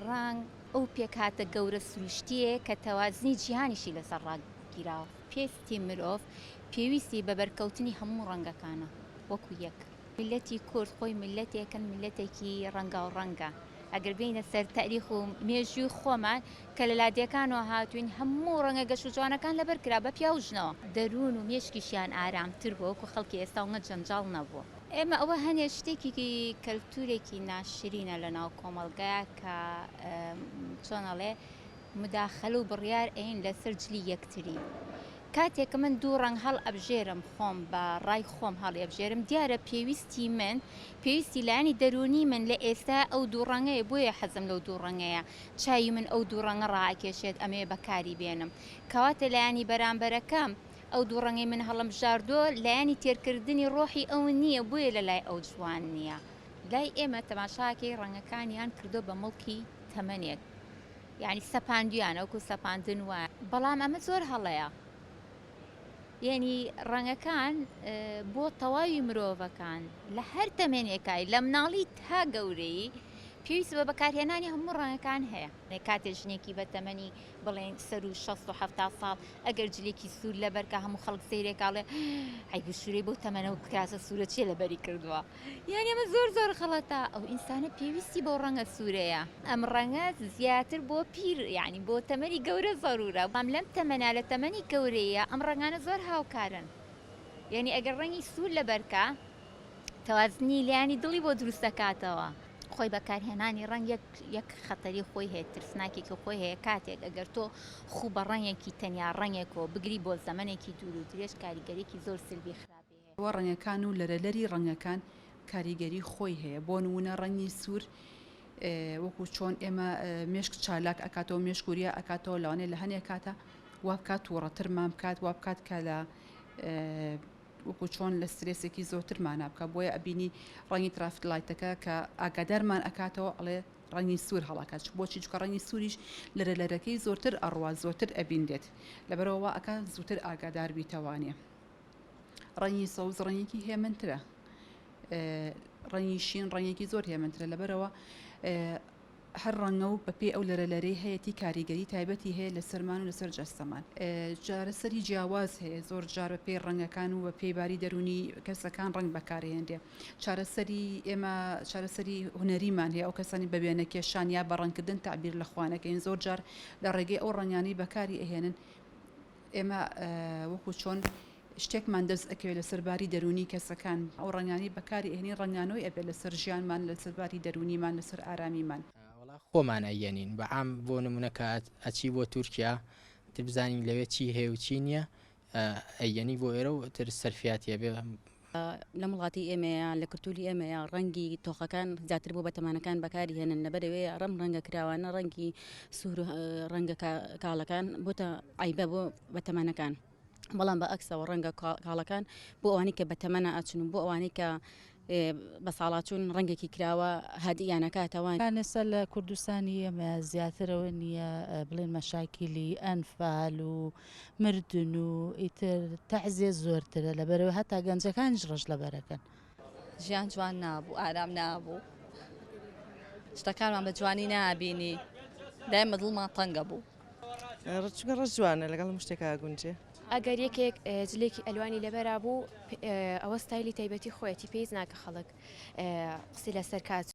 ڕنگ ئەو پێکاتە گەورە سروشتیە کە تەوازنی جیهانیشی لەسەر ڕاگیراوە. پێستی مرۆڤ پێویستی بە بەرکەوتنی هەموو ڕەنگەکانە وەکو یەک. میلەتی کورد خۆی میلەتێکن، میلەتێکی ڕەنگاوڕەنگە. ئەگەر بینە سەر تاریخ و مێژووی خۆمان کە لە لادیەکانەوە هاتوین هەموو ڕەنگە گەشت و جوانەکان لەبەر کرا بە پیا و ژنەوە. دەروون و مێشکیشیان ئارامتر بووە وەکو خەڵکی ئێستا وڵە جەنجاڵ نەبووە. ئێمە ئەوە هەنێ شتێکی کەلتورێکی ناشرینە لە ناو کۆمەڵگەیە کە چۆنەڵێ مداخەلە و بڕیار ئەین لەسەر جلی یەکتری. کاتێک من دوو ڕنگ هەڵ ئەبژێرم خۆم بە ڕای خۆم هەڵ ئەبژێرم دیارە پێویستی لایانی دەرونی من لە ئێستا ئەو دوو ڕەنگەیە بۆیە حەزم لەو دوو ڕەنگەیە چاوی من ئەو دوو ڕەنگە ڕائکێشێت ئەمێ بەکاری بێنم کەواتە لایانی بەرامبەرەکەم ئەو دوو ڕەنگەی من هەڵم بژاردۆ لایانی تێرکردنی ڕۆحی ئەو نییە بۆیە لە لای ئەو جوان نییە. لای ئێمە تەماشاکەی ڕەنگەکانیان کردو بە مڵکی تەمەنێک یعنی سەپاندویان ئەوکو سەپاندن وایە بەڵام ئەمە زۆر هەڵەیە. یعنی ڕەنگەکان بۆ تەواوی مرۆڤەکان لە هەر تەمێنێکای لە مناڵی تا گەورەی پێویست بە بەکارهێنانی هەموو ڕەنگەکان هەیە. کاتێ ژنێکی بە تەمەنی بڵێن سەر و 60 ساڵ ئەگەر جلێکی سوور لەبەرکە هەموو خەڵک سەیرێکاڵێ ئەی بشوورەی بۆ تەمەنە و کراسە سوورە چیە لەبەری کردووە. یعنی ئەمە زۆر خەڵەتە ئەو ئینسانە پێویستی بۆ ڕەنگە سوورەیە. ئەم ڕەنگە زیاتر بۆ پیر یعنی بۆ تەمەنی گەورە زەرورە. بەڵام لەم تەمەنا لە تەمەنی گەورەیە ئەم ڕەنگانە زۆر هاوکارن. یعنی ئەگەر ڕەنگی سوور لەبەرکە تەوازنی لایانی دڵی بۆ دروست دەکاتەوە. خۆی بەکارهێنانی ڕەنگ یەک خەتەری خۆی هەیە ترسناکێکی خۆی هەیە. کاتێک ئەگەر تۆ خوو بە ڕەنگێکی تەنیا ڕەنگێکەوە بگری بۆ زەمانێکی دوور و درێژ کاریگەرێکی زۆر سلبی خراپی هەیە. ئەوە ڕەنگەکان و لەرەلەری ڕەنگەکان کاریگەری خۆی هەیە. بۆ نمونە ڕەنگی سوور وەکو چۆن ئێمە مێشک چالاک ئەکاتەوە مێشکوریا ئەکاتەوە لەوانێ لە هەنێک کاتە وا بکات تووڕەترمان بکات وا بکات کە لە وەکو چۆن لە سترێسێکی زۆرترمانە بکە. بۆیە ئەبینی ڕەنگی ترافیک لایتەکە کە ئاگادارمان ئەکاتەوە ئەڵێ ڕەنگی سوور هەڵاکات. بۆچی چکە ڕەنگی سووریش لەرەلەرەکەی زۆرتر ئەڕوا زۆرتر ئەبیندێت لەبەرەوە ئەکە زووتر ئاگادار بیتەوانێ. ڕەنگی سەوز ڕەنگێکی هێمنترە، ڕەنگی شین ڕەنگێکی زۆر هێمنترە. لەبەرەوە هەر ڕەنگە و بەپێ ئەو لەرەلەرەی هەیەی کاریگەری تایبەتی هەیە لە سەرمان و لەسەر جەستەمان. جارەسەری جیاواز هەیە زۆر جار بە پێی ڕەنگەکان و بە پێی باری دەرونی کەسەکان ڕەنگ بەکارهێنرێ. چارەسەری ئێمە چارەسەری هونەریمان هەیە ئەو کەسانی بە وێنە کێشان یا بە ڕەنگکردن تعبیر لە خوانەکەین زۆر جار لە ڕێگەی ئەو ڕەنگانی بەکاری ئەهێنن. ئێمە وەکو چۆن شتێکمان دەست ئەکەوێت لە سەرباری دەرونی کەسەکان ئەو ڕەنگانی بەکاری ئەهێنی ڕەنگانەوەی ئەبێت لەسەر ژیانمان لە سەرباری دەرونیمان لەسەر ئارامیمان. خۆمان ئەیەنین بە عام بۆ نمونەکە ئەچی بۆ تورکیا تر بزانین لەوێ چی هەیە و چی نییە ئەیەنی بۆ ئێرە و تر سەرفیاتیە بێ. لە وڵاتی ئێمەیە لە کەلتوری ئێمەیە ڕەنگی تۆخەکان زیاتر بۆ بەتەمانەکان بەکاری هێنن لەبەرەوەی ڕەم ڕەنگە کراوانە ڕەنگی سوور ڕەنگە کاڵەکان بۆتە عیبە بۆ بەتەمانەکان. بەڵام بە ئەکسەوە ڕەنگە کاڵەکان بۆ ئەوانی کە بەتەمەنە ئەچن و بۆ ئەوانی کە بە ساڵاتچوون ڕەنگێکی کراوە هەدیانەکاتەوان. ئێستا لە کوردستانی ئێمە زیاترەوە نییە بڵێن مەشاکیلی ئەنفال و مردن و ئیتر تەعزیە زۆرترە لەبەرەوە هەتا گەنجەکانیش ڕەش لەبەرەکەن. ژیان جوان نابوو، ئارام نابوو، شتەکانمان بە جوانی نابینی، دایمە دڵمان تەنگە بوو. ڕچکە ڕەش جوانە لەگەڵ شتێکا گونجێ. ئەگەر یەکێک جلێکی ئەلوانی لەبەرا بوو ئەوە ستایلی تایبەتی خۆیەتی پێیز ناکە خەڵک قسەی لەسەر کات